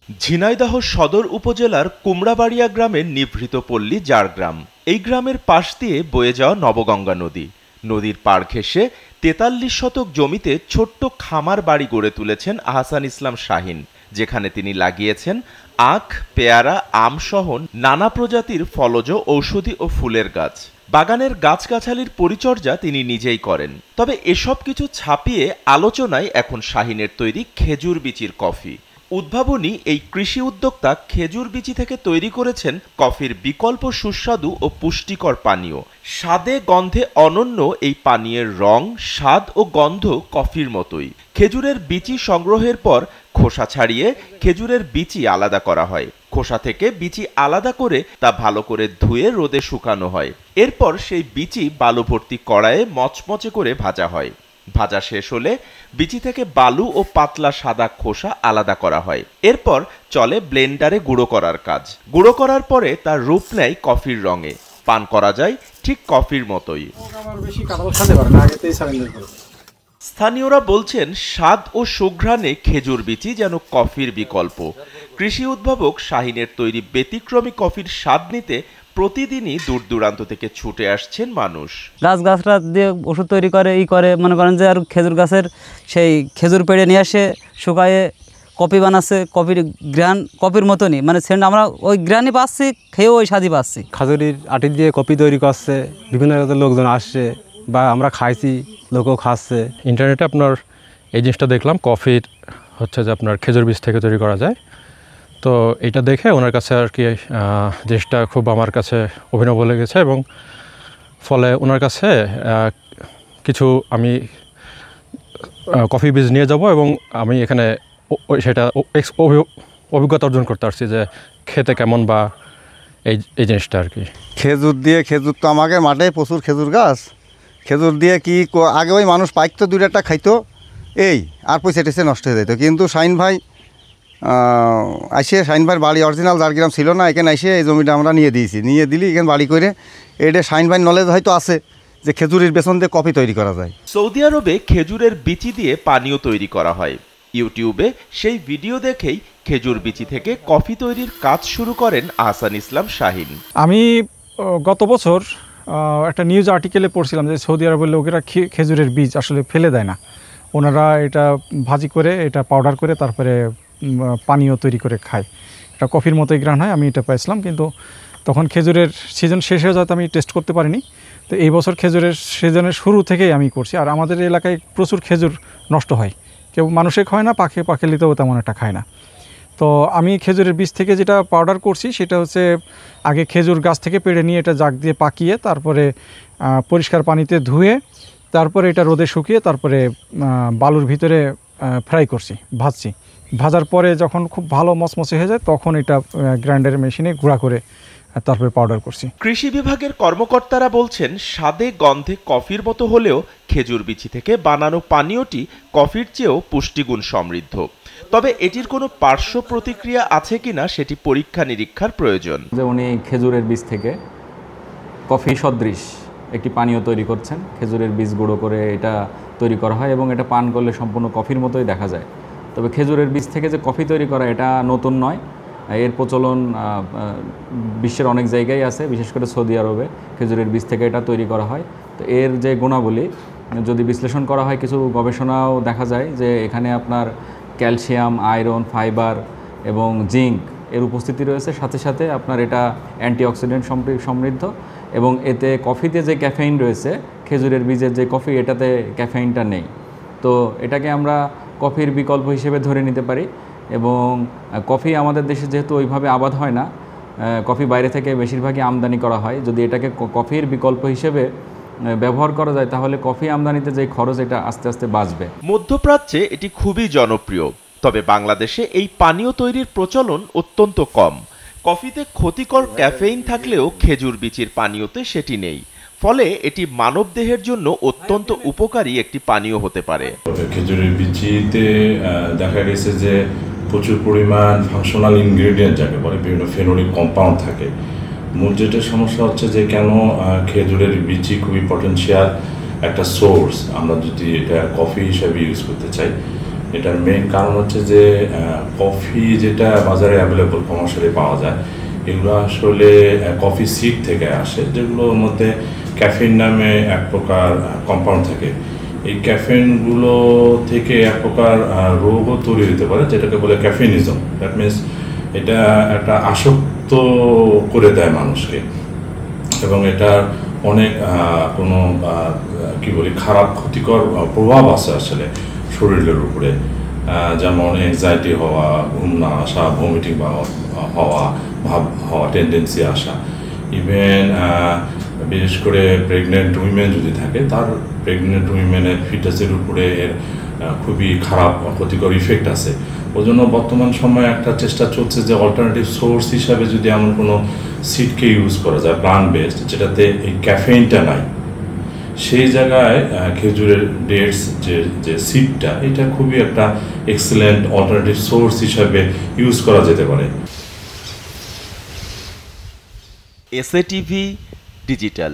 ঝিনাইদহ সদর উপজেলার কুমড়াবাড়িয়া গ্রামের নিভৃত পল্লী জারগ্রাম। এই গ্রামের পাশ দিয়ে বয়ে যাওয়া নবগঙ্গা নদী। নদীর পাড় ঘেঁষে ৪৩ শতক জমিতে ছোট্ট খামার বাড়ি গড়ে তুলেছেন আহসান ইসলাম শাহীন, যেখানে তিনি লাগিয়েছেন আখ, পেয়ারা, আম সহ নানা প্রজাতির ফলজ, ঔষধি ও ফুলের গাছ। বাগানের গাছগাছালির পরিচর্যা তিনি নিজেই করেন। তবে এসব কিছু ছাপিয়ে আলোচনায় এখন শাহীনের তৈরি খেজুর বিচির কফি। উদ্ভাবনী এই কৃষি উদ্যোক্তা খেজুর বিচি থেকে তৈরি করেছেন কফির বিকল্প সুস্বাদু ও পুষ্টিকর পানীয়। স্বাদে গন্ধে অনন্য এই পানীয়ের রং, স্বাদ ও গন্ধ কফির মতোই। খেজুরের বিচি সংগ্রহের পর খোসা ছাড়িয়ে খেজুরের বিচি আলাদা করা হয়। খোসা থেকে বিচি আলাদা করে তা ভালো করে ধুয়ে রোদে শুকানো হয়। এরপর সেই বিচি বালু ভর্তি কড়াইয়ে মচমচে করে ভাজা হয়। ভাজা শেষ হলে বিচি থেকে বালু ও পাতলা সাদা খোসা আলাদা করা হয়। এরপর চলে ব্লেন্ডারে গুঁড়ো করার কাজ। গুঁড়ো করার পরে তার রূপ নেয় কফির রঙে। পান করা যায় ঠিক কফির মতোই। স্থানীয়রা বলছেন, স্বাদ ও সুঘ্রাণে খেজুর বিচি যেন কফির বিকল্প। কৃষি উদ্ভাবক শাহীনের তৈরি ব্যতিক্রমী কফির স্বাদ নিতে প্রতিদিনই দূর দূরান্ত থেকে ছুটে আসছেন মানুষ। গাছরা দিয়ে ওষুধ তৈরি করে মনে করেন যে আর খেজুর গাছের সেই খেজুর পেড়ে নিয়ে আসে শুকায়ে কফি বানাচ্ছে। কফির গ্রান কফির মতনই, মানে সেন্ট আমরা ওই গ্রানই পাচ্ছি, খেয়েও ওই স্বাদই পাচ্ছি। খাজুরির আটি দিয়ে কফি তৈরি করছে, বিভিন্ন লোকজন আসছে বা আমরা খাইছি, লোকও খাচ্ছে। ইন্টারনেটে আপনার এই জিনিসটা দেখলাম, কফির হচ্ছে যে আপনার খেজুর বীজ থেকে তৈরি করা যায়। তো এটা দেখে ওনার কাছে আর কি জিনিসটা খুব আমার কাছে অভিনব লেগেছে, এবং ফলে ওনার কাছে কিছু আমি কফি বীজ নিয়ে যাব এবং আমি এখানে সেটা অভিজ্ঞতা অর্জন করতে পারছি যে খেতে কেমন বা এই জিনিসটা আর কি। খেজুর তো আমাদের মাঠে প্রচুর খেজুর গাছ। খেজুর দিয়ে কি আগে ওই মানুষ পাইতো, দুই একটা খাইতো, এই আর পয়সা টেসে নষ্ট হয়ে যেত। কিন্তু শাহীন ভাই শাহীন ভাইয়ের বাড়ি অরিজিনাল জারগ্রাম ছিল না, এখানে এসে এই জমিটা আমরা নিয়ে দিলি এখানে বাড়ি করে। এটা শাহীন ভাইয়ের নলেজ হয়তো আছে যে খেজুরের বেসন দিয়ে কফি তৈরি করা যায়। সৌদি আরবে খেজুরের বিচি দিয়ে পানীয় তৈরি করা হয়। ইউটিউবে সেই ভিডিও দেখেই খেজুর বিচি থেকে কফি তৈরির কাজ শুরু করেন আহসান ইসলাম শাহীন। আমি গত বছর একটা নিউজ আর্টিকেলে পড়ছিলাম যে সৌদি আরবের লোকেরা খেজুরের বীজ আসলে ফেলে দেয় না, ওনারা এটা ভাজি করে, এটা পাউডার করে তারপরে পানীয় তৈরি করে খায়। এটা কফির মতোই গ্রান হয়। আমি এটা পাইছিলাম, কিন্তু তখন খেজুরের সিজন শেষ হয়ে যাতে আমি টেস্ট করতে পারিনি। তো এই বছর খেজুরের সিজনের শুরু থেকেই আমি করছি। আর আমাদের এলাকায় প্রচুর খেজুর নষ্ট হয়, কেউ মানুষে খায় না, পাখিলিতেও তেমন একটা খায় না। তো আমি খেজুরের বীজ থেকে যেটা পাউডার করছি সেটা হচ্ছে আগে খেজুর গাছ থেকে পেড়ে নিয়ে এটা জাগ দিয়ে পাকিয়ে তারপরে পরিষ্কার পানিতে ধুয়ে তারপরে এটা রোদে শুকিয়ে তারপরে বালুর ভিতরে ফ্রাই করছি, ভাজছি। ভাজার পরে যখন খুব ভালো মচমচে হয়ে যায় তখন এটা গ্রাইন্ডারের মেশিনে গুঁড়া করে তারপরে পাউডার করছি। কৃষি বিভাগের কর্মকর্তারা বলছেন, স্বাদে গন্ধে কফির মতো হলেও খেজুর বিচি থেকে বানানো পানীয়টি কফির চেয়েও পুষ্টিগুণ সমৃদ্ধ। তবে এটির কোনো পার্শ্ব প্রতিক্রিয়া আছে কিনা সেটি পরীক্ষা নিরীক্ষার প্রয়োজন। যে উনি খেজুরের বীজ থেকে কফি সদৃশ একটি পানীয় তৈরি করছেন। খেজুরের বীজ গুঁড়ো করে এটা তৈরি করা হয় এবং এটা পান করলে সম্পূর্ণ কফির মতোই দেখা যায়। তবে খেজুরের বীজ থেকে যে কফি তৈরি করা এটা নতুন নয়, এর প্রচলন বিশ্বের অনেক জায়গায় আছে, বিশেষ করে সৌদি আরবে খেজুরের বীজ থেকে এটা তৈরি করা হয়। তো এর যে গুণাবলী যদি বিশ্লেষণ করা হয়, কিছু গবেষণাও দেখা যায় যে এখানে আপনার ক্যালসিয়াম, আয়রন, ফাইবার এবং জিঙ্ক এর উপস্থিতি রয়েছে। সাথে সাথে আপনার এটা অ্যান্টিঅক্সিডেন্ট সমৃদ্ধ, এবং এতে কফিতে যে ক্যাফেইন রয়েছে, খেজুরের বীজের যে কফি, এটাতে ক্যাফেইনটা নেই। তো এটাকে আমরা কফির বিকল্প হিসেবে ধরে নিতে পারি। এবং কফি আমাদের দেশে যেহেতু ওইভাবে আবাদ হয় না, কফি বাইরে থেকে বেশিরভাগই আমদানি করা হয়। যদি এটাকে কফির বিকল্প হিসেবে ব্যবহার করা যায় তাহলে কফি আমদানিতে যে খরচ, এটা আস্তে আস্তে বাঁচবে। মধ্যপ্রাচ্যে এটি খুবই জনপ্রিয়, তবে বাংলাদেশে এই পানীয় তৈরির প্রচলন অত্যন্ত কম। কফিতে ক্ষতিকর ক্যাফেইন থাকলেও খেজুর বিচির পানীয়তে সেটি নেই, ফলে এটি মানবদেহের জন্য অত্যন্ত উপকারী একটি পানীয় হতে পারে। খেজুরের বিচিতে দেখা গেছে যে প্রচুর পরিমাণ ফাংশনাল ইনগ্রেডিয়েন্ট যাকে বলে, বিভিন্ন ফেনোলিক কম্পাউন্ড থাকে। মূল যেটা সমস্যা হচ্ছে যে কেন খেজুরের বিচি খুবই পটেনশিয়াল একটা সোর্স, আমরা যদি এটা কফি হিসাবে ইউজ করতে চাই, এটার মেইন কারণ হচ্ছে যে কফি যেটা বাজারে অ্যাভেলেবল কমার্শিয়ালি পাওয়া যায় এগুলো আসলে কফি সিড থেকে আসে, যেগুলোর মধ্যে ক্যাফিন নামে এক প্রকার কম্পাউন্ড থাকে। এই ক্যাফিনগুলো থেকে এক প্রকার রোগও তৈরি হতে পারে, যেটাকে বলে ক্যাফিনিজম। দ্যাট মিনস এটা একটা আসক্ত করে দেয় মানুষকে, এবং এটার অনেক কোনো কি বলি খারাপ ক্ষতিকর প্রভাব আছে আসলে শরীরের উপরে, যেমন অ্যাংজাইটি হওয়া, ঘুম না আসা, ভমিটিং হওয়া, ভাব হওয়া, টেন্ডেন্সি আসা। ইভেন বিশেষ করে প্রেগনেন্ট উইমেন যদি থাকে, তার প্রেগনেন্ট উইমেনের ফিটাসের উপরে এর খুবই খারাপ ক্ষতিকর ইফেক্ট আছে। ওই জন্য বর্তমান সময়ে একটা চেষ্টা চলছে যে অল্টারনেটিভ সোর্স হিসাবে যদি এমন কোনো সিডকে ইউজ করা যায় প্লান্ট বেসড, যেটাতে এই ক্যাফেইনটা নাই, সেই জায়গায় খেজুরের ডেটস যে সিডটা, এটা খুবই একটা এক্সেলেন্ট অল্টারনেটিভ সোর্স হিসাবে ইউজ করা যেতে পারে। SATV digital.